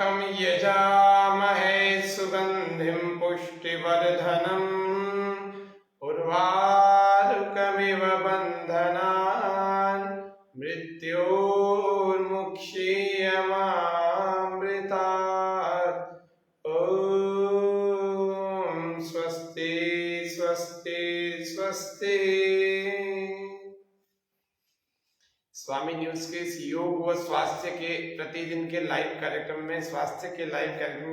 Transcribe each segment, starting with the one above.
त्र्यम्बकं यजामहे सुगन्धिं पुष्टिवर्धनम् उर्वारुकमिव बन्धनान् मृत्योर्मुक्षीयमामृतात्। ॐ स्वस्ति स्वस्ति स्वस्ति। स्वामी न्यूज के इस योग व स्वास्थ्य के प्रतिदिन के लाइव कार्यक्रम में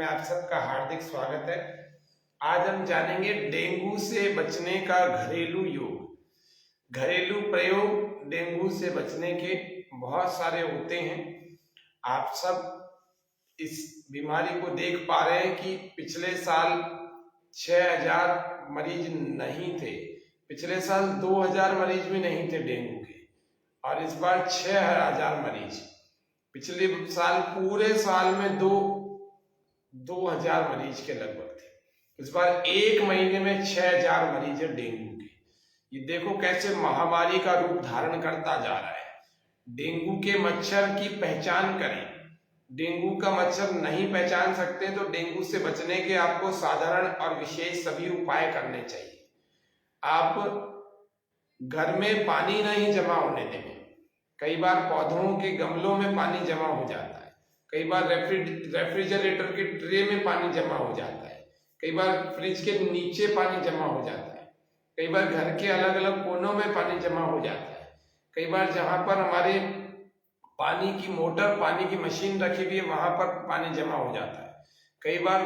आप सबका हार्दिक स्वागत है। आज हम जानेंगे डेंगू से बचने का घरेलू योग। घरेलू प्रयोग डेंगू से बचने के बहुत सारे होते हैं। आप सब इस बीमारी को देख पा रहे हैं कि पिछले साल 6000 मरीज नहीं थे, पिछले साल 2000 मरीज भी नहीं थे डेंगू के, और इस बार 6000 मरीज। पिछले साल पूरे साल में 2000 मरीज के लगभग थे, इस बार एक महीने में 6000 मरीज है डेंगू के। ये देखो कैसे महामारी का रूप धारण करता जा रहा है। डेंगू के मच्छर की पहचान करें। डेंगू का मच्छर नहीं पहचान सकते तो डेंगू से बचने के आपको साधारण और विशेष सभी उपाय करने चाहिए। आप घर में पानी नहीं जमा होने देंगे। कई बार पौधों के गमलों में पानी जमा हो जाता है, कई बार रेफ्रिजरेटर के ट्रे में पानी जमा हो जाता है, कई बार फ्रिज के नीचे पानी जमा हो जाता है, कई बार घर के अलग अलग कोनों में पानी जमा हो जाता है, कई बार जहां पर हमारे पानी की मोटर, पानी की मशीन रखी हुई है वहां पर पानी जमा हो जाता है, कई बार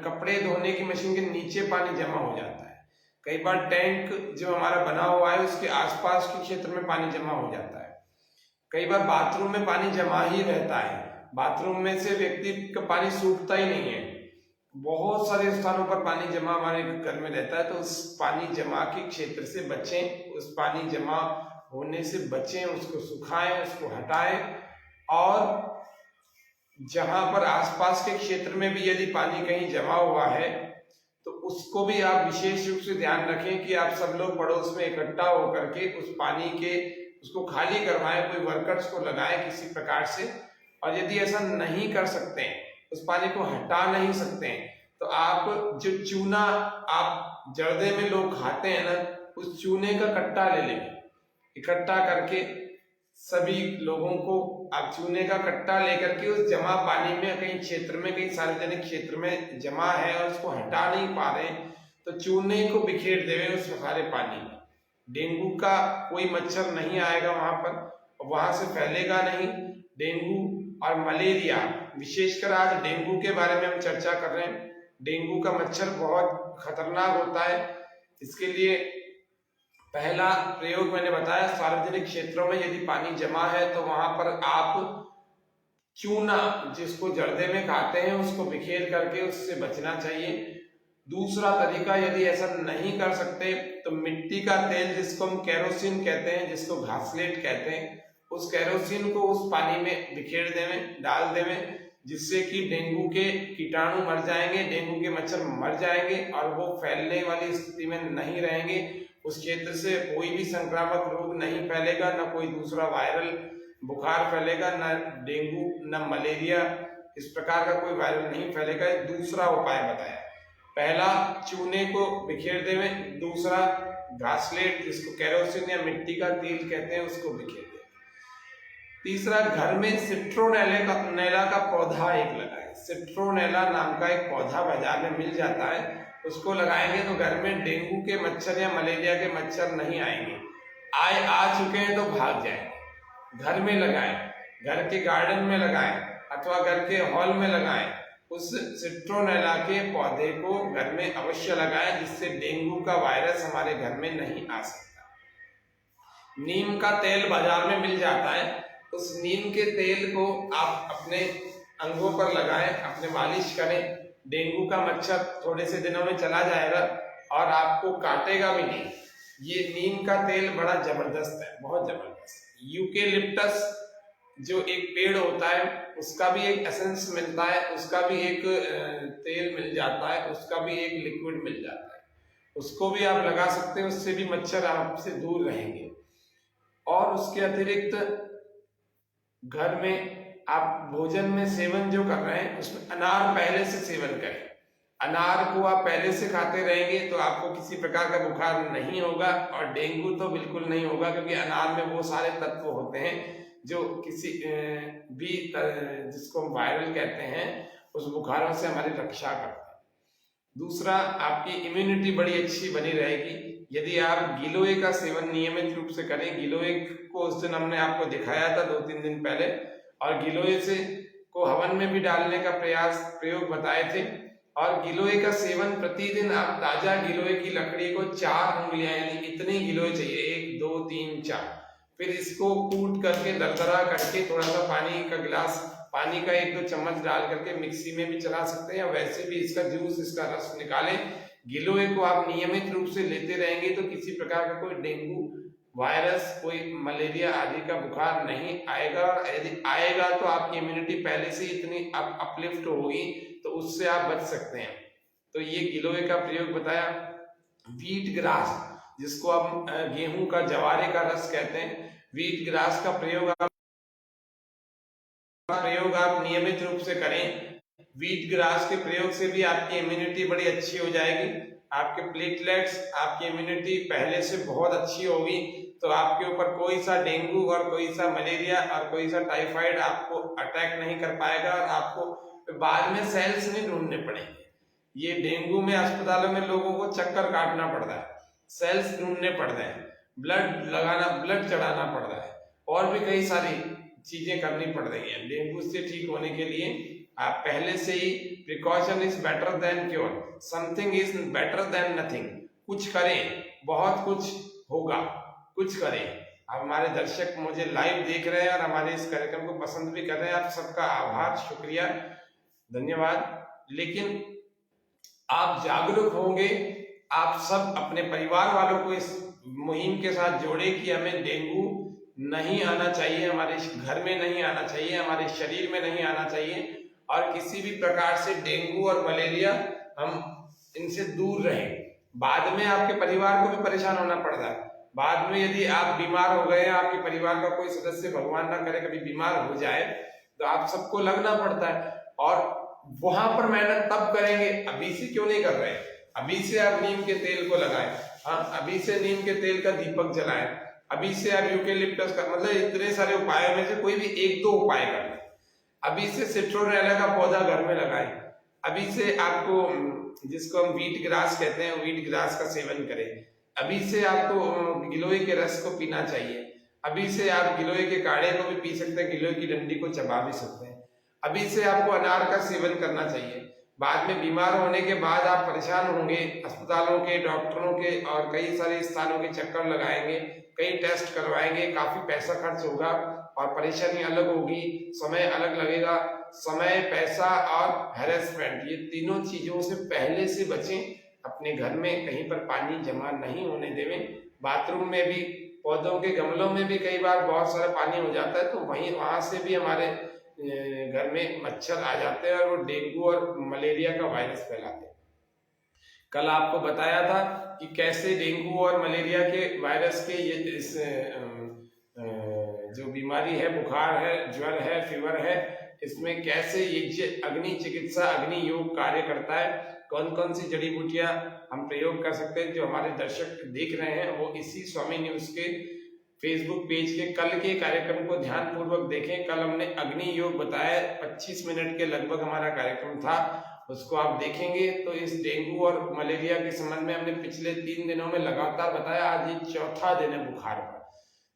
कपड़े धोने की मशीन के नीचे पानी जमा हो जाता है, कई बार टैंक जो हमारा बना हुआ है उसके आसपास के क्षेत्र में पानी जमा हो जाता है, कई बार बाथरूम में पानी जमा ही रहता है, बाथरूम में से व्यक्ति का पानी सूखता ही नहीं है। बहुत सारे स्थानों पर पानी जमा हमारे घर में रहता है, तो उस पानी जमा के क्षेत्र से बचें, उस पानी जमा होने से बचें, उसको सुखाएं, उसको हटाएं। और जहां पर आसपास के क्षेत्र में भी यदि पानी कहीं जमा हुआ है तो उसको भी आप विशेष रूप से ध्यान रखें कि आप सब लोग पड़ोस में इकट्ठा होकर के उस पानी के उसको खाली करवाएं, कोई वर्कर्स को लगाएं किसी प्रकार से। और यदि ऐसा नहीं कर सकते हैं, उस पानी को हटा नहीं सकते हैं, तो आप जो चूना आप जर्दे में लोग खाते हैं ना, उस चूने का कट्टा ले लें, इकट्ठा करके सभी लोगों को आप चूने का कट्टा लेकर के उस जमा पानी में कहीं क्षेत्र में, कहीं सार्वजनिक क्षेत्र में जमा है और उसको हटा नहीं पा रहे हैं, तो चूने को बिखेर देवे उस सारे पानी में। डेंगू का कोई मच्छर नहीं आएगा वहां पर, वहां से फैलेगा नहीं। डेंगू और मलेरिया, विशेषकर आज डेंगू के बारे में हम चर्चा कर रहे हैं। डेंगू का मच्छर बहुत खतरनाक होता है। इसके लिए पहला प्रयोग मैंने बताया, सार्वजनिक क्षेत्रों में यदि पानी जमा है तो वहां पर आप चूना, जिसको जर्दे में खाते हैं, उसको बिखेर करके उससे बचना चाहिए। दूसरा तरीका, यदि ऐसा नहीं कर सकते तो मिट्टी का तेल, जिसको हम केरोसिन कहते हैं, जिसको घासलेट कहते हैं, उस केरोसिन को उस पानी में बिखेर देवें, डाल देवें, जिससे कि डेंगू के कीटाणु मर जाएंगे, डेंगू के मच्छर मर जाएंगे और वो फैलने वाली स्थिति में नहीं रहेंगे। उस क्षेत्र से कोई भी संक्रामक रोग नहीं फैलेगा, न कोई दूसरा वायरल बुखार फैलेगा, न डेंगू न मलेरिया, इस प्रकार का कोई वायरल नहीं फैलेगा। दूसरा उपाय बताया, पहला चूने को बिखेर देवे, दूसरा घासलेट, जिसको केरोसिन या मिट्टी का तेल कहते हैं, उसको बिखेर देवे। तीसरा, घर में सिट्रोनेला का पौधा एक लगाए। सिट्रोनेला नाम का एक पौधा बाजार में मिल जाता है, उसको लगाएंगे तो घर में डेंगू के मच्छर या मलेरिया के मच्छर नहीं आएंगे। आ चुके हैं तो भाग जाएंगे। घर में लगाएं, घर के गार्डन में लगाएं अथवा घर के हॉल में लगाएं। उस सिट्रोनेला के पौधे को घर में अवश्य लगाएं, जिससे डेंगू का वायरस हमारे घर में नहीं आ सकता। नीम का तेल बाजार में मिल जाता है, उस नीम के तेल को आप अपने अंगों पर लगाएं, अपने मालिश करें। डेंगू का मच्छर थोड़े से दिनों में चला जाएगा और आपको काटेगा भी नहीं। ये नीम का तेल बड़ा जबरदस्त है, बहुत जबरदस्त। यूकेलिप्टस जो एक पेड़ होता है, उसका भी एक एसेंस मिलता है, उसका भी एक तेल मिल जाता है, उसका भी एक लिक्विड मिल जाता है, उसको भी आप लगा सकते हैं, उससे भी मच्छर आपसे दूर रहेंगे। और उसके अतिरिक्त घर में आप भोजन में सेवन जो कर रहे हैं उसमें अनार पहले से सेवन करें। अनार को आप पहले से खाते रहेंगे तो आपको किसी प्रकार का बुखार नहीं होगा और डेंगू तो बिल्कुल नहीं होगा, क्योंकि अनार में वो सारे तत्व होते हैं जो किसी भी जिसको हम वायरल कहते हैं उस बुखारों से हमारी रक्षा करते हैं। दूसरा, आपकी इम्यूनिटी बड़ी अच्छी बनी रहेगी यदि आप गिलोय का सेवन नियमित रूप से करें। गिलोय को उस दिन हमने आपको दिखाया था 2-3 दिन पहले, और गिलोय से को हवन में भी डालने का प्रयोग बताए थे। और गिलोय का सेवन प्रतिदिन आप ताजा गिलोय की लकड़ी को 4 उंगलियां यानी इतनी गिलोय चाहिए, 1 2 3 4, फिर इसको कूट करके दरदरा करके थोड़ा सा पानी का गिलास, पानी का 1-2 चम्मच डाल करके मिक्सी में भी चला सकते हैं, वैसे भी इसका जूस, इसका रस निकालें। गिलोय को आप नियमित रूप से लेते रहेंगे तो किसी प्रकार का कोई डेंगू वायरस, कोई मलेरिया आदि का बुखार नहीं आएगा। और यदि आएगा तो आपकी इम्यूनिटी पहले से इतनी अपलिफ्ट होगी तो उससे आप बच सकते हैं। तो ये गिलोय का प्रयोग बताया। व्हीट ग्रास, जिसको हम गेहूं का, जवारे का रस कहते हैं, व्हीट ग्रास का प्रयोग आप नियमित रूप से करें। व्हीट ग्रास के प्रयोग से भी आपकी इम्यूनिटी बड़ी अच्छी हो जाएगी, आपके प्लेटलेट्स, आपकी इम्यूनिटी पहले से बहुत अच्छी होगी, तो आपके ऊपर कोई सा डेंगू और कोई सा मलेरिया और कोई सा टाइफाइड आपको अटैक नहीं कर पाएगा और आपको बाद में सेल्स नहीं ढूंढने पड़ेंगे। ये डेंगू में अस्पतालों में लोगों को चक्कर काटना पड़ता है, सेल्स ढूंढने पड़ते हैं, ब्लड लगाना, ब्लड चढ़ाना पड़ता है, और भी कई सारी चीजें करनी पड़ रही है। डेंगू से ठीक होने के लिए आप पहले से ही, precaution is better than cure, something is better than nothing, कुछ करें, बहुत कुछ होगा, कुछ करें। अब हमारे दर्शक मुझे लाइव देख रहे हैं और हमारे इस कार्यक्रम को पसंद भी कर रहे हैं, आप सबका आभार, शुक्रिया, धन्यवाद। लेकिन आप जागरूक होंगे, आप सब अपने परिवार वालों को इस मुहिम के साथ जोड़े कि हमें डेंगू नहीं आना चाहिए, हमारे घर में नहीं आना चाहिए, हमारे शरीर में नहीं आना चाहिए, और किसी भी प्रकार से डेंगू और मलेरिया हम इनसे दूर रहें। बाद में आपके परिवार को भी परेशान होना पड़ता है, बाद में यदि आप बीमार हो गए, आपके परिवार का कोई सदस्य भगवान ना करे कभी बीमार हो जाए, तो आप सबको लगना पड़ता है, और वहां पर मेहनत तब करेंगे। अभी से क्यों नहीं कर रहे हैं? अभी से आप नीम के तेल को लगाएं, हाँ, अभी से नीम के तेल का दीपक जलाएं, अभी से आप यूकेलिप्टस का, मतलब इतने सारे उपायों में से कोई भी 1-2 उपाय कर लें। अभी से सिट्रोनेला का पौधा घर में लगाएं, अभी से आपको, जिसको हम व्हीट ग्रास कहते हैं, व्हीट ग्रास का सेवन करें, अभी से आपको गिलोय के रस को पीना चाहिए, अभी से आप गिलोय के काढ़े को भी पी सकते हैं, गिलोय की डंडी को चबा भी सकते हैं, अभी से आपको अनार का सेवन करना चाहिए। बाद में बीमार होने के बाद आप परेशान होंगे, अस्पतालों के, डॉक्टरों के और कई सारे स्थानों के चक्कर लगाएंगे, कई टेस्ट करवाएंगे, काफी पैसा खर्च होगा और परेशानी अलग होगी, समय अलग लगेगा। समय, पैसा और हैरेसमेंट, ये तीनों चीजों से पहले से बचें। अपने घर में कहीं पर पानी जमा नहीं होने देवें। बाथरूम में भी, पौधों के गमलों में भी कई बार बहुत सारा पानी हो जाता है, तो वहां से भी हमारे घर में मच्छर आ जाते हैं और वो डेंगू और मलेरिया का वायरस फैलाते हैं। कल आपको बताया था कि कैसे डेंगू और मलेरिया के वायरस के ये इस जो बीमारी है, बुखार है, ज्वर है, फीवर है, इसमें कैसे ये अग्नि चिकित्सा, अग्नि योग कार्य करता है, कौन कौन सी जड़ी बूटियां हम प्रयोग कर सकते हैं। जो हमारे दर्शक देख रहे हैं वो इसी स्वामी न्यूज के फेसबुक पेज के कल के कार्यक्रम को ध्यान पूर्वक देखें। कल हमने अग्नि योग बताया, 25 मिनट के लगभग हमारा कार्यक्रम था, उसको आप देखेंगे तो इस डेंगू और मलेरिया के संबंध में हमने पिछले 3 दिनों में लगातार बताया। आज ये 4था दिन है बुखार का,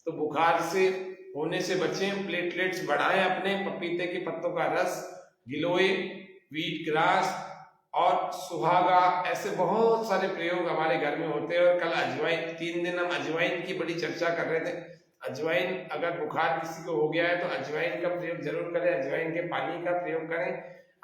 तो बुखार से होने से बचें, प्लेटलेट्स बढ़ाएं अपने, पपीते के पत्तों का रस, गिलोय, व्हीट ग्रास और सुहागा, ऐसे बहुत सारे प्रयोग हमारे घर में होते हैं। और कल अजवाइन, 3 दिन हम अजवाइन की बड़ी चर्चा कर रहे थे। अजवाइन, अगर बुखार किसी को हो गया है तो अजवाइन का प्रयोग जरूर करें, अजवाइन के पानी का प्रयोग करें।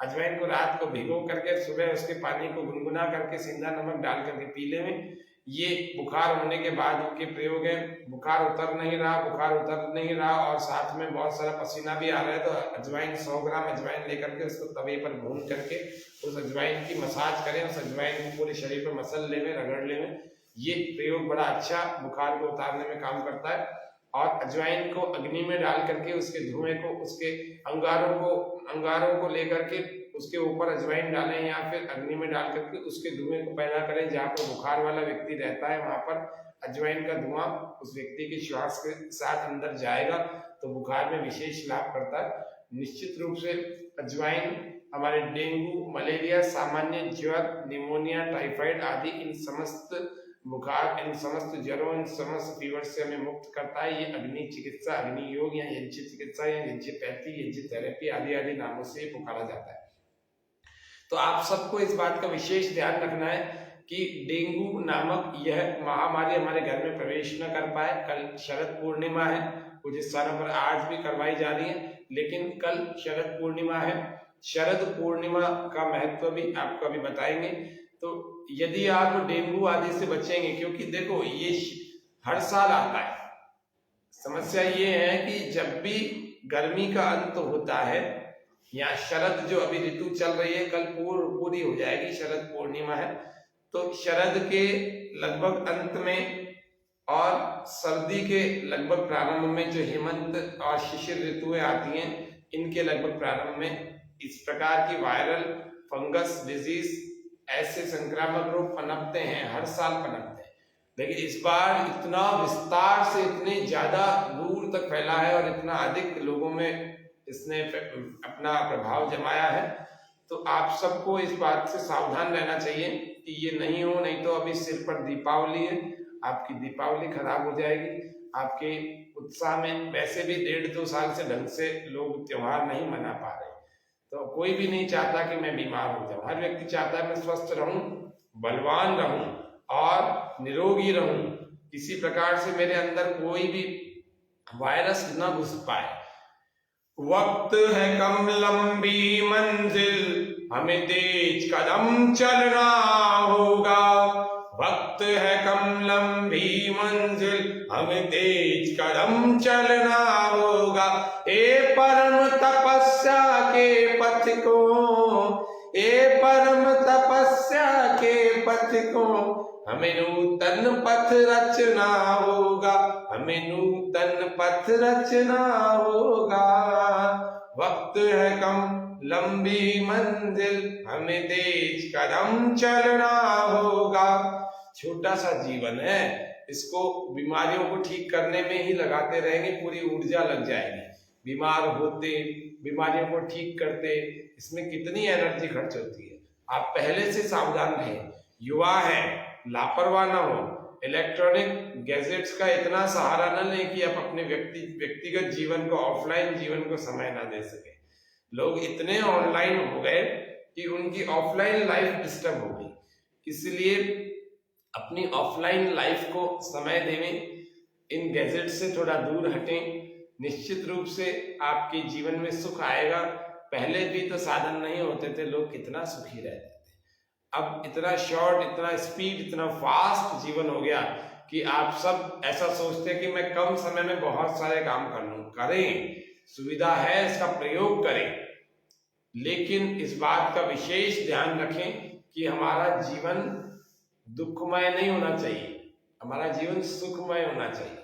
अजवाइन को रात को भिगो करके सुबह उसके पानी को गुनगुना करके सेंधा नमक डाल करके पी लें। ये बुखार होने के बाद उनके प्रयोग है। बुखार उतर नहीं रहा और साथ में बहुत सारा पसीना भी आ रहा है, तो अजवाइन 100 ग्राम अजवाइन लेकर के उसको तवे पर भून करके उस अजवाइन की मसाज करें, उस अजवाइन को पूरे शरीर पर मसल लें, रगड़ लें। ये प्रयोग बड़ा अच्छा बुखार को उतारने में काम करता है। और अजवाइन को अग्नि में डाल करके उसके धुएं को, उसके अंगारों को लेकर के उसके ऊपर अजवाइन डालें या फिर अग्नि में डाल करके उसके धुएं को पैदा करें। जहाँ पर बुखार वाला व्यक्ति रहता है वहां पर अजवाइन का धुआं उस व्यक्ति के श्वास के साथ अंदर जाएगा तो बुखार में विशेष लाभ करता है। निश्चित रूप से अजवाइन हमारे डेंगू, मलेरिया, सामान्य ज्वर, निमोनिया, टाइफाइड आदि इन समस्त बुखार, इन समस्त ज्वरों, इन समस्त फीवर से हमें मुक्त करता है। ये अग्नि चिकित्सा, अग्नि योग या यज्ञ चिकित्सा या यज्ञपैथी, यज्ञ थेरेपी आदि आदि नामों से पुकारा जाता है। तो आप सबको इस बात का विशेष ध्यान रखना है कि डेंगू नामक यह महामारी हमारे घर में प्रवेश न कर पाए। कल शरद पूर्णिमा है, कुछ स्थानों पर आज भी करवाई जा रही है, लेकिन कल शरद पूर्णिमा है। शरद पूर्णिमा का महत्व भी आपको अभी बताएंगे। तो यदि आप डेंगू आदि से बचेंगे, क्योंकि देखो ये हर साल आता है। समस्या ये है कि जब भी गर्मी का अंत होता है या शरद जो अभी ऋतु चल रही है, कल पूरी हो जाएगी, शरद पूर्णिमा है, तो शरद के लगभग अंत में और सर्दी के लगभग प्रारंभ में जो हेमंत और शिशिर ऋतुएं आती हैं, इनके लगभग प्रारंभ में इस प्रकार की वायरल फंगस डिजीज, ऐसे संक्रामक रोग पनपते हैं, हर साल पनपते हैं। लेकिन इस बार इतना विस्तार से, इतने ज्यादा दूर तक फैला है और इतना अधिक लोगों में इसने अपना प्रभाव जमाया है। तो आप सबको इस बात से सावधान रहना चाहिए कि ये नहीं हो, नहीं तो अभी सिर पर दीपावली है, आपकी दीपावली खराब हो जाएगी। आपके उत्साह में वैसे भी 1.5-2 साल से ढंग से लोग त्योहार नहीं मना पा रहे, तो कोई भी नहीं चाहता कि मैं बीमार हो जाऊं। हर व्यक्ति चाहता है मैं स्वस्थ रहूं, बलवान रहूं और निरोगी रहूं, किसी प्रकार से मेरे अंदर कोई भी वायरस न घुस पाए। वक्त है कम, लंबी मंजिल, हमें तेज कदम चलना होगा। वक्त है कम, लंबी मंजिल, हमें तेज कदम चलना होगा। ए परम तपस्या के पथ को, ए परम तपस्या के पथ को, हमें नूतन पथ रचना होगा, हमें नूतन पथ रचना होगा। वक्त है कम, लंबी मंजिल, हमें तेज कदम चलना होगा। छोटा सा जीवन है, इसको बीमारियों को ठीक करने में ही लगाते रहेंगे, पूरी ऊर्जा लग जाएगी। बीमार होते, बीमारियों को ठीक करते, इसमें कितनी एनर्जी खर्च होती है। आप पहले से सावधान रहें, युवा है, लापरवाह ना हो, इलेक्ट्रॉनिक गैजेट्स का इतना सहारा न लें कि आप अपने व्यक्तिगत जीवन को, ऑफलाइन जीवन को समय ना दे सके। लोग इतने ऑनलाइन हो गए कि उनकी ऑफलाइन लाइफ डिस्टर्ब हो गई, इसलिए अपनी ऑफलाइन लाइफ को समय देवें, इन गैजेट से थोड़ा दूर हटें। निश्चित रूप से आपके जीवन में सुख आएगा। पहले भी तो साधन नहीं होते थे, लोग कितना सुखी रहते थे। अब इतना शॉर्ट, इतना स्पीड, इतना फास्ट जीवन हो गया कि आप सब ऐसा सोचते हैं कि मैं कम समय में बहुत सारे काम कर लूं। करें, सुविधा है, इसका प्रयोग करें, लेकिन इस बात का विशेष ध्यान रखें कि हमारा जीवन दुखमय नहीं होना चाहिए, हमारा जीवन सुखमय होना चाहिए।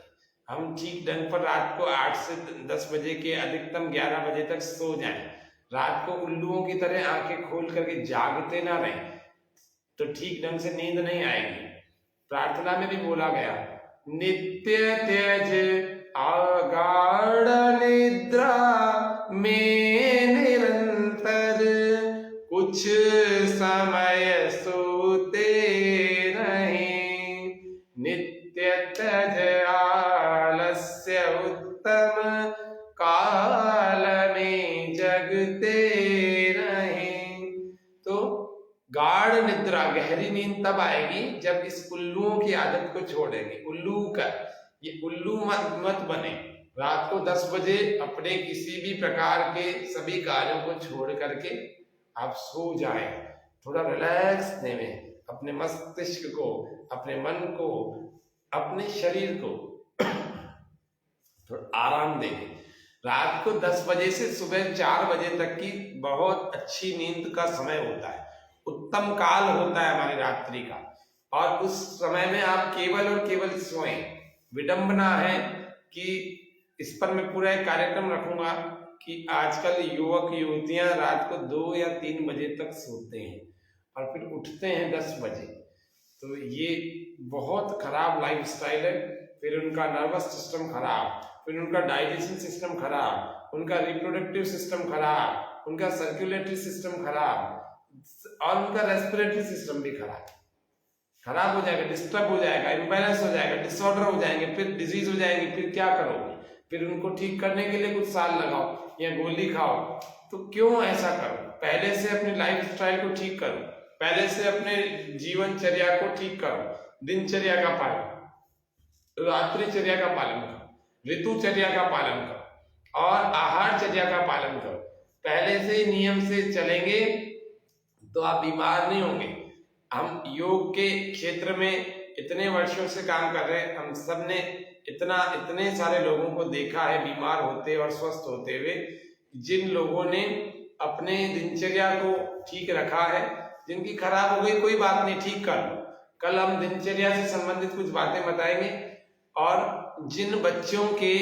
हम ठीक ढंग पर रात को 8 से 10 बजे के, अधिकतम 11 बजे तक सो जाएं। रात को उल्लुओं की तरह आंखें खोल करके जागते ना रहें, तो ठीक ढंग से नींद नहीं आएगी। प्रार्थना में भी बोला गया, नित्य त्यज आगाढ़ निद्रा में निरंतर, कुछ समय सोते रहें। नित्य त्यज आलस्य, उत्तम काल में जगते रहें। तो गाढ़ निद्रा, गहरी नींद तब आएगी जब इस उल्लुओं की आदत को छोड़ेंगे। उल्लू का, ये उल्लू मत बने। रात को 10 बजे अपने किसी भी प्रकार के सभी कार्यों को छोड़ करके आप सो जाएं। थोड़ा रिलैक्स दें अपने मस्तिष्क को, अपने मन को, अपने शरीर को थोड़ा आराम दें। रात को 10 बजे से सुबह 4 बजे तक की बहुत अच्छी नींद का समय होता है, उत्तम काल होता है हमारी रात्रि का, और उस समय में आप केवल और केवल सोएं। विडंबना है कि इस पर मैं पूरा एक कार्यक्रम रखूंगा कि आजकल युवक युवतियां रात को 2 या 3 बजे तक सोते हैं और फिर उठते हैं 10 बजे। तो ये बहुत खराब लाइफस्टाइल है। फिर उनका नर्वस सिस्टम खराब, फिर उनका डाइजेशन सिस्टम खराब, उनका रिप्रोडक्टिव सिस्टम खराब, उनका सर्कुलेटरी सिस्टम खराब और उनका रेस्पिरेटरी सिस्टम भी खराब हो जाएगा, डिस्टर्ब हो जाएगा, इम्बैलेंस हो जाएगा, डिसऑर्डर हो जाएंगे, फिर डिजीज हो जाएंगे। फिर क्या करोगे? फिर उनको ठीक करने के लिए कुछ साल लगाओ या गोली खाओ। तो क्यों ऐसा करो? पहले से अपनी लाइफ स्टाइल को ठीक करो, पहले से अपने जीवनचर्या को ठीक करो, दिनचर्या का पालन, रात्रिचर्या का पालन करो, ऋतुचर्या का पालन करो और आहारचर्या का पालन करो। पहले से नियम से चलेंगे तो आप बीमार नहीं होंगे। हम योग के क्षेत्र में इतने वर्षों से काम कर रहे हैं, हम सब ने इतने सारे लोगों को देखा है बीमार होते और स्वस्थ होते हुए। जिन लोगों ने अपने दिनचर्या को ठीक रखा है, जिनकी खराब हो गई कोई बात नहीं, ठीक कर लो। कल हम दिनचर्या से संबंधित कुछ बातें बताएंगे। और जिन बच्चों के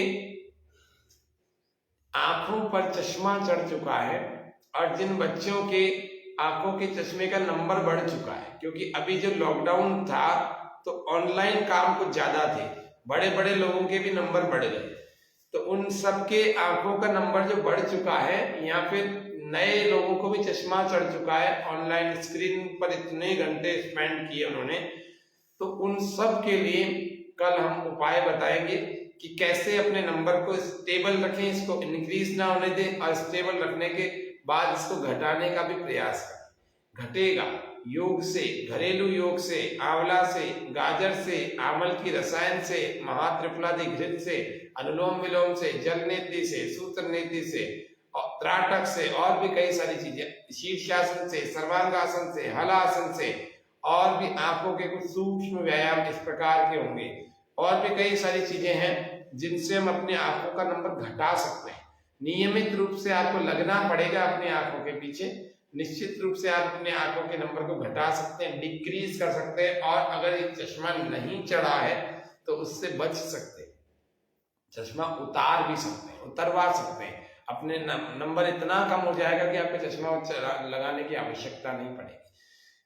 आंखों पर चश्मा चढ़ चुका है और जिन बच्चों के आंखों के चश्मे का नंबर बढ़ चुका है, क्योंकि अभी जो लॉकडाउन था तो ऑनलाइन काम कुछ ज्यादा थे, बड़े बड़े लोगों के भी नंबर बढ़ गए, तो उन सबके आंखों का नंबर जो बढ़ चुका है या फिर नए लोगों को भी चश्मा चढ़ चुका है, ऑनलाइन स्क्रीन पर इतने घंटे स्पेंड किए उन्होंने, तो उन सब के लिए कल हम उपाय बताएंगे कि कैसे अपने नंबर को स्टेबल रखें, इसको इंक्रीज ना होने दें और स्टेबल रखने के बाद इसको घटाने का भी प्रयास करें। घटेगा योग से, घरेलू योग से, आंवला से, गाजर से, आमल की रसायन से, महात्रिफलादि घृत से, अनुलोम विलोम से, जल नीति से, सूत्र नीति से, त्राटक से और भी कई सारी चीजें, शीर्षासन से, सर्वांगासन से, हलासन से और भी आंखों के कुछ सूक्ष्म व्यायाम इस प्रकार के होंगे और भी कई सारी चीजें हैं जिनसे हम अपने आंखों का नंबर घटा सकते हैं। नियमित रूप से आपको लगना पड़ेगा अपनी आंखों के पीछे, निश्चित रूप से आप अपने आंखों के नंबर को घटा सकते हैं, डिक्रीज कर सकते हैं और अगर ये चश्मा नहीं चढ़ा है तो उससे बच सकते हैं, चश्मा उतार भी सकते हैं, उतरवा सकते हैं। अपने नंबर इतना कम हो जाएगा कि आपको चश्मा लगाने की आवश्यकता नहीं पड़ेगी।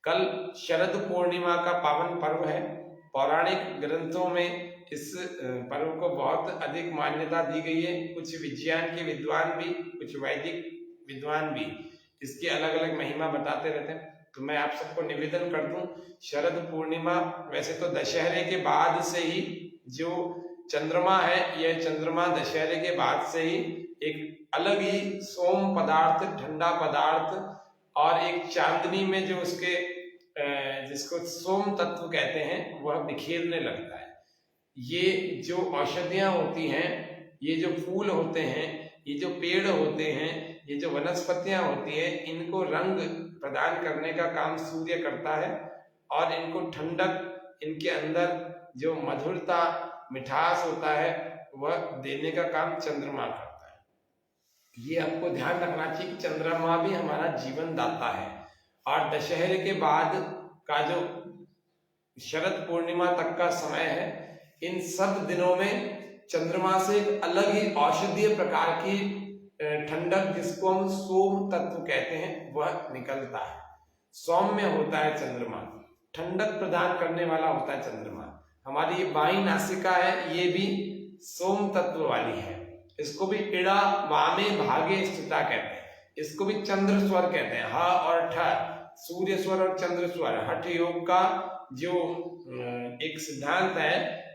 कल शरद पूर्णिमा का पावन पर्व है। पौराणिक ग्रंथों में इस पर्व को बहुत अधिक मान्यता दी गई है। कुछ विज्ञान के विद्वान भी, कुछ वैदिक विद्वान भी इसकी अलग अलग महिमा बताते रहते हैं। तो मैं आप सबको निवेदन कर दूं, शरद पूर्णिमा वैसे तो दशहरे के बाद से ही जो चंद्रमा है, यह चंद्रमा दशहरे के बाद से ही एक अलग ही सोम पदार्थ, ठंडा पदार्थ और एक चांदनी में जो उसके जिसको सोम तत्व कहते हैं वह बिखेरने लगता है। ये जो औषधियां होती हैं, ये जो फूल होते हैं, ये जो पेड़ होते हैं, ये जो वनस्पतियां होती हैं, इनको रंग प्रदान करने का काम सूर्य करता है और इनको ठंडक, इनके अंदर जो मधुरता, मिठास होता है वह देने का काम चंद्रमा करता है। ये आपको ध्यान रखना चाहिए कि चंद्रमा भी हमारा जीवन दाता है। और दशहरे के बाद का जो शरद पूर्णिमा तक का समय है, इन सब दिनों में चंद्रमा से एक अलग ही औषधीय प्रकार की ठंडक, जिसको हम सोम तत्व कहते हैं, वह निकलता है। सौम्य होता है चंद्रमा, ठंडक प्रदान करने वाला होता है चंद्रमा। हमारी ये बाई नासिका है, ये भी सोम तत्व वाली है। इसको भी इड़ा वामे भागे स्थिता कहते हैं, इसको भी चंद्र स्वर कहते हैं। ह और ठ, सूर्य स्वर और चंद्र स्वर। हठ योग का जो एक सिद्धांत है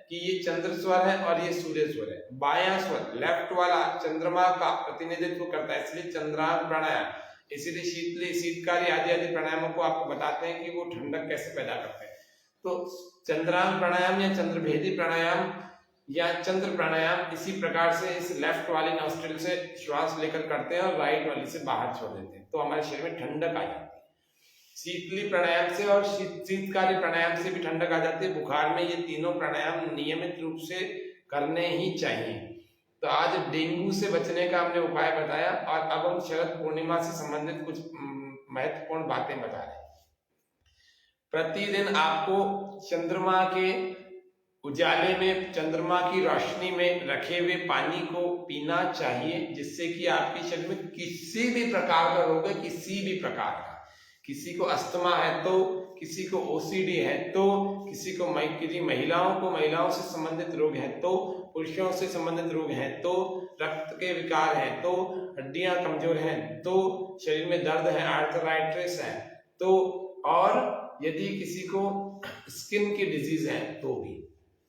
कि ये चंद्र स्वर है और ये सूर्य स्वर है। बायां स्वर, लेफ्ट वाला, चंद्रमा का प्रतिनिधित्व करता है, इसलिए चंद्रांग प्राणायाम, इसीलिए शीतली, शीतकारी आदि आदि प्राणायामों को आपको बताते हैं कि वो ठंडक कैसे पैदा करते हैं। तो चंद्रांग प्राणायाम या चंद्रभेदी प्राणायाम या चंद्र प्राणायाम इसी प्रकार से इस लेफ्ट वाली नॉस्ट्रिल से श्वास लेकर करते हैं और राइट वाली से बाहर छोड़ देते हैं, तो हमारे शरीर में ठंडक आ जाती है। शीतली प्राणायाम से और शीतकारी प्राणायाम से भी ठंडक आ जाती है। बुखार में ये तीनों प्राणायाम नियमित रूप से करने ही चाहिए। तो आज डेंगू से बचने का हमने उपाय बताया और अब हम शरद पूर्णिमा से संबंधित कुछ महत्वपूर्ण बातें बता रहे हैं। प्रतिदिन आपको चंद्रमा के उजाले में चंद्रमा की रोशनी में रखे हुए पानी को पीना चाहिए, जिससे कि आपके शरीर में किसी भी प्रकार का रोग है, किसी भी प्रकार का, किसी को अस्थमा है तो, किसी को ओसीडी है तो, किसी महिलाओं से संबंधित रोग है तो, पुरुषों से संबंधित रोग है तो, रक्त के विकार है तो, हड्डियां कमजोर हैं तो, शरीर में दर्द है, आर्थराइटिस है तो, और यदि किसी को स्किन की डिजीज है तो भी,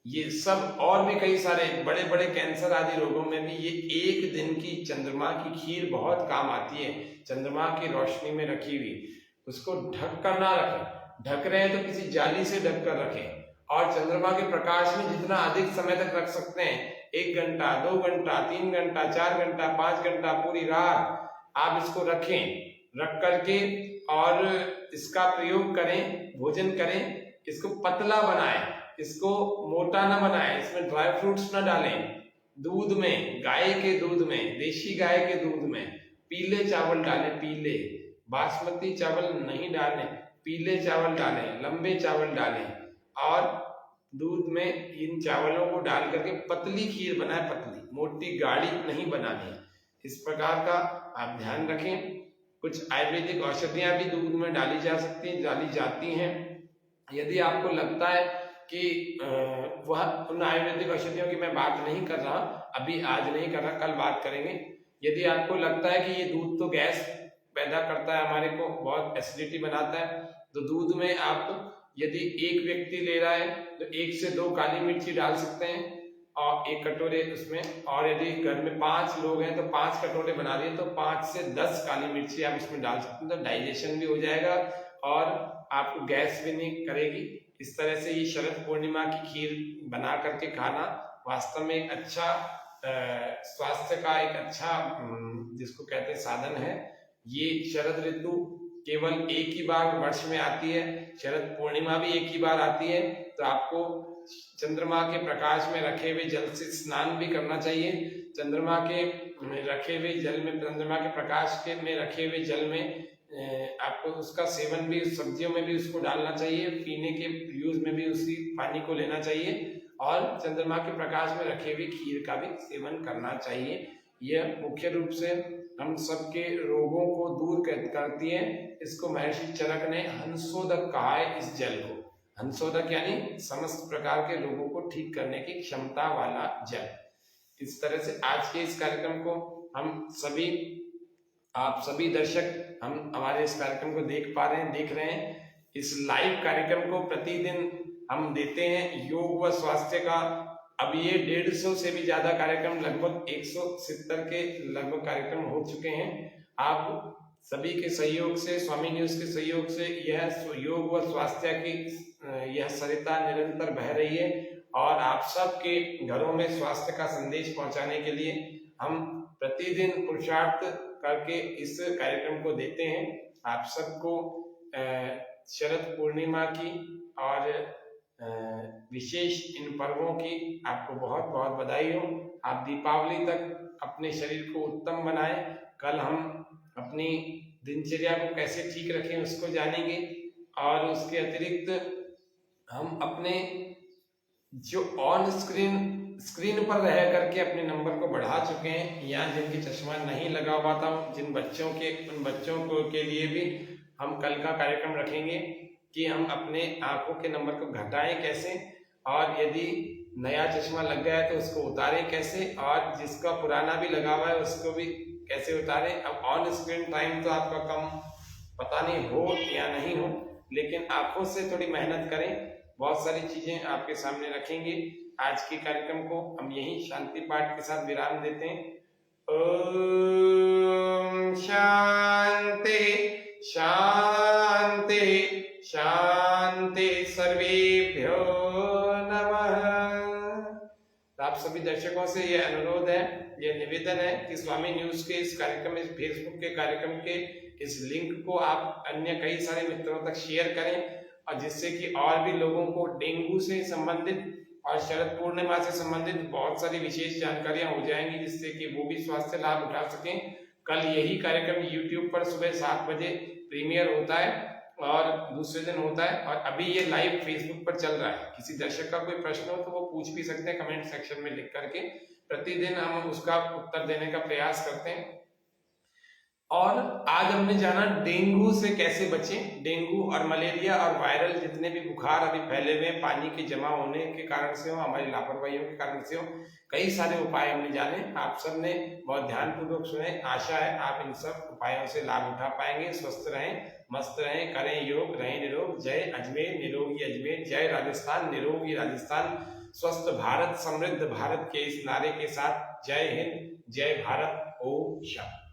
ये सब और भी कई सारे बड़े बड़े कैंसर आदि रोगों में भी ये एक दिन की चंद्रमा की खीर बहुत काम आती है। चंद्रमा की रोशनी में रखी हुई, उसको ढक कर ना रखें, ढक रहे हैं तो किसी जाली से ढक कर रखें, और चंद्रमा के प्रकाश में जितना अधिक समय तक रख सकते हैं, 1 घंटा, 2 घंटा, 3 घंटा, 4 घंटा, 5 घंटा, पूरी रात आप इसको रखें, रख करके और इसका प्रयोग करें, भोजन करें। इसको पतला बनाएं, इसको मोटा ना बनाएं, इसमें ड्राई फ्रूट्स ना डालें। दूध में, गाय के दूध में, देशी गाय के दूध में पीले चावल डालें, पीले, बासमती चावल नहीं डालें, पीले चावल डालें, लंबे चावल डालें, और दूध में इन चावलों को डाल करके पतली खीर बनाएं, पतली, मोटी गाढ़ी नहीं बनानी है। इस प्रकार का आप ध्यान रखें। कुछ आयुर्वेदिक औषधियां भी दूध में डाली जा सकती हैं, डाली जाती हैं। यदि आपको लगता है कि वह उन आयुर्वेदिक औषधियों की मैं बात नहीं कर रहा, अभी आज नहीं कर रहा, कल बात करेंगे। यदि आपको लगता है कि ये दूध तो गैस पैदा करता है, हमारे को बहुत एसिडिटी बनाता है, तो दूध में आप यदि एक व्यक्ति ले रहा है तो 1 से 2 काली मिर्ची डाल सकते हैं, और 1 कटोरे उसमें, और यदि घर में 5 लोग हैं तो 5 कटोरे बना दिए तो 5 से 10 काली मिर्ची आप इसमें डाल सकते हैं, तो डाइजेशन भी हो जाएगा और आपको गैस भी नहीं करेगी। इस तरह से ये शरद पूर्णिमा की खीर बना करके खाना वास्तव में एक अच्छा स्वास्थ्य का एक अच्छा जिसको कहते हैं साधन है। ये शरद ऋतु केवल एक ही बार वर्ष में आती है, शरद पूर्णिमा भी एक ही बार आती है, तो आपको चंद्रमा के प्रकाश में रखे हुए जल से स्नान भी करना चाहिए। चंद्रमा के रखे हुए जल में, चंद्रमा के प्रकाश के में रखे हुए जल में आपको उसका सेवन भी, सब्जियों में भी उसको डालना चाहिए, पीने के यूज में भी उसी पानी को लेना चाहिए, और चंद्रमा के प्रकाश में रखे हुए खीर का भी सेवन करना चाहिए। यह मुख्य रूप से हम सबके रोगों को दूर करती है। इसको महर्षि चरक ने हंसोदक कहा है। इस जल को हंसोदक यानी समस्त प्रकार के रोगों को ठीक करने की क्षमता वाला जल। इस तरह से आज के इस कार्यक्रम को हम सभी, आप सभी दर्शक हम हमारे इस कार्यक्रम को देख पा रहे हैं, देख रहे हैं। इस लाइव कार्यक्रम को प्रतिदिन हम देते हैं, योग व स्वास्थ्य का। अब ये 150 से भी ज्यादा कार्यक्रम, लगभग 170 के लगभग कार्यक्रम हो चुके हैं। आप सभी के सहयोग से, स्वामी न्यूज के सहयोग से यह योग व स्वास्थ्य की यह सरिता निरंतर बह रही है, और आप सबके घरों में स्वास्थ्य का संदेश पहुंचाने के लिए हम प्रतिदिन पुरुषार्थ करके इस कार्यक्रम को देते हैं। आप सबको शरद पूर्णिमा की और विशेष इन पर्वों की आपको बहुत बहुत बधाई हो। आप दीपावली तक अपने शरीर को उत्तम बनाएं। कल हम अपनी दिनचर्या को कैसे ठीक रखें उसको जानेंगे, और उसके अतिरिक्त हम अपने जो ऑन स्क्रीन पर रह करके अपने नंबर को बढ़ा चुके हैं, या जिनके चश्मा नहीं लगा हुआ था, जिन बच्चों के, उन बच्चों को के लिए भी हम कल का कार्यक्रम रखेंगे कि हम अपने आंखों के नंबर को घटाएं कैसे, और यदि नया चश्मा लग गया है तो उसको उतारें कैसे, और जिसका पुराना भी लगा हुआ है उसको भी कैसे उतारें। अब ऑन स्क्रीन टाइम तो आपका कम पता नहीं हो या नहीं हो, लेकिन आंखों से थोड़ी मेहनत करें। बहुत सारी चीजें आपके सामने रखेंगे। आज के कार्यक्रम को हम यही शांति पाठ के साथ विराम देते हैं। ओम शांति शांति शांति, सर्वेभ्यो नमः। आप सभी दर्शकों से यह अनुरोध है, यह निवेदन है कि स्वामी न्यूज के इस कार्यक्रम, इस फेसबुक के कार्यक्रम के इस लिंक को आप अन्य कई सारे मित्रों तक शेयर करें, और जिससे कि और भी लोगों को डेंगू से संबंधित और शरद पूर्णिमा से संबंधित बहुत सारी विशेष जानकारियां हो जाएंगी, जिससे कि वो भी स्वास्थ्य लाभ उठा सकें। कल यही कार्यक्रम YouTube पर सुबह 7 बजे प्रीमियर होता है, और दूसरे दिन होता है। और अभी ये लाइव फेसबुक पर चल रहा है, किसी दर्शक का कोई प्रश्न हो तो वो पूछ भी सकते हैं कमेंट सेक्शन में लिख करके। प्रतिदिन हम उसका उत्तर देने का प्रयास करते हैं। और आज हमने जाना डेंगू से कैसे बचें। डेंगू और मलेरिया और वायरल जितने भी बुखार अभी फैले हुए पानी के जमा होने के कारण से हो, हमारी लापरवाहियों के कारण से हो, कई सारे उपाय हमने जाने। आप सब ने बहुत ध्यानपूर्वक सुने। आशा है आप इन सब उपायों से लाभ उठा पाएंगे। स्वस्थ रहें, मस्त रहें, करें योग, रहें निरोग। जय अजमेर, निरोगी अजमेर। जय राजस्थान, निरोगी राजस्थान। स्वस्थ भारत, समृद्ध भारत के इस नारे के साथ जय हिंद, जय भारत। ओम शांति।